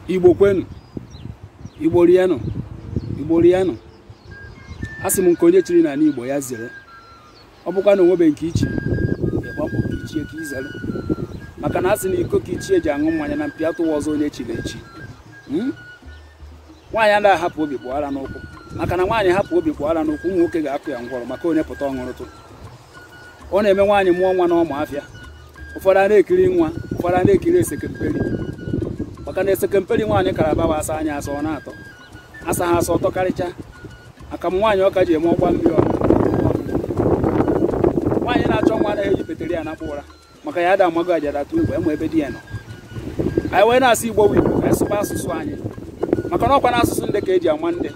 Igbo kwenu, Igbo rienụ, Igbo rienụ. Asị m nke onye chiri n'ala Igbo ya zere. Ọ bụkwa na onwebe nke ichi ịgbapụ ka ichie ka izere, maka na asị na iko ka ichie ji aṅụ mmanya na mpi atụwa ọzọ onye chiri echi. Nwaanyị anaghị ahapụ obi kpụara n'ụkwụ, maka na nwaanyị hapụ obi kpụara n'ụkwụ, ụmụ nwoke ga-akụ ya ngwọrọ maka onye pụta ọṅụrụtụ. Ọ na-eme nwaanyị mụọ nwa n'ọma afịa, ụfọdụ a na-ekiri nwa, ụfọdụ a na-ekiri esekemperi, maka na esekemperi nwaanyị kara baba asa anya asa ọ na-atọ, asa ha asa ọtọ karịcha. Aka m nwaanyị ọka ji eme ọgba mmiri ọnụ. Nwaanyị na-achọ nwa anaghị eji peteri ya na mkpụ ụra, maka ya ada amago ajara atụ igwe emu ebe di ya nọ. Anyị wee na-asị Igbo Igbo ka anyị sụba asụsụ anyị, maka na ọkwa na asụsụ ndị ka eji ama ndị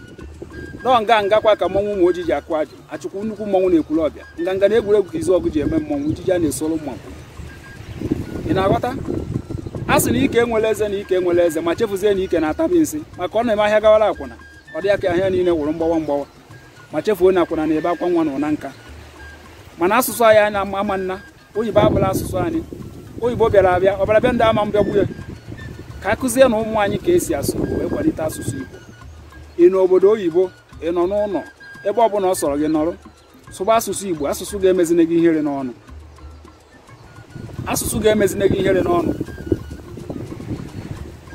nọ ngakwa ka mmọnwụ ụmụ ojii ji akụ ajụ achụkwu nnukwu mmọnwụ na-ekwuru ọbịa nganga na egwuregwu ka izu ọgụ ji eme mmọnwụ ijiji a na-esoro mmọnwụ. Ị na-aghọta? A sị na ike enwere eze na ike enwere eze, ma chefuzie na ike na-atabi nsị, maka ọ na-eme ahịa gawara akwụna ọ dị ya ka ahịa niile wụrụ mgbawa ma chefuo na akwụna na-ebe akwa nwa na ụna nka. Mana asụsụ anyị anya ama nna oyibo abụla asụsụ anyị. Oyibo bịara abịa ọbara bịa ndị ama mbịagbu ya ka akụzie na ụmụ anyị ka esi asụ wee kwalite asụsụ Igbo. Ị n'obodo oyibo, ị nọ n'ụlọ, ebe ọbụla ọ sọrọ gị nọrọ, sụba asụsụ Igbo. Asụsụ ga-emezine gị ihere n'ọnụ, asụsụ ga-emezine gị ihere n'ọnụ,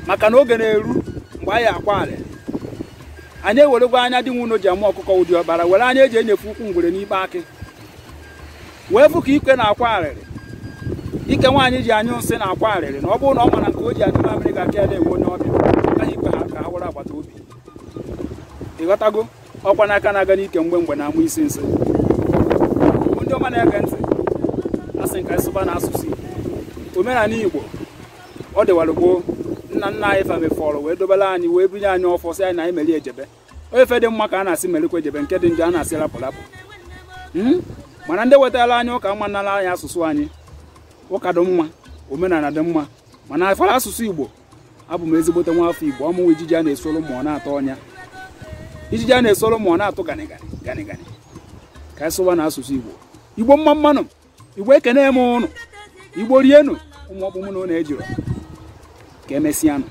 maka na oge na-eru mgbe anyị akwa arịrị. Anyị eweregwa anya dị nwụno ji ama ọkụkọ ụdị ọbara, were anya eji enyefe ụkwụ ngwere n'ibe akị wee fụ ka ike na-akwa arịrị. Ike nwaanyị ji anyụ nsị na-akwa arịrị, na ọ bụrụ na ọ mara nke o ji adị mamịrị ga-aka ya na-enwe onye ọbịa, agaghị ikwe ha ka ha were agbata obi. Ịghọtago? Ọkwa n'aka na-aga n'ike mgbe na-amụ isi nsị. Ndị ọma na-ege ntị, asị nka ịsụba na asụsụ Igbo. Omenala Igbo ọ dịwara gboo, nna nna anyị famefọrọ wee dobere anyị wee binye anyị ọfọ sị anyị na anyị meri ejebe. Onye fe dị mma ka a na-asị merikwa ejebe, nke dị njọ a na-asị lapụ lapụ. Mana ndị wetara anyị ụka mma nara anyị asụsụ anyị. Ụka dị mma, omenala dị mma, mana afara asụsụ Igbo abụ m ezigbote nwa afọ Igbo. Ọmụnwa ijiji a na-esoro mmụọ na-atọ ọnya, ijiji a na-esoro mmụọ na-atụ ganị ka anyị sụba na asụsụ Igbo. Igbo mma mmanụ, Igbo ekene m ụnụ, Igbo rienụ ụmụ ọkpụ mụ na ọ na-ejiro ka emesịanụ.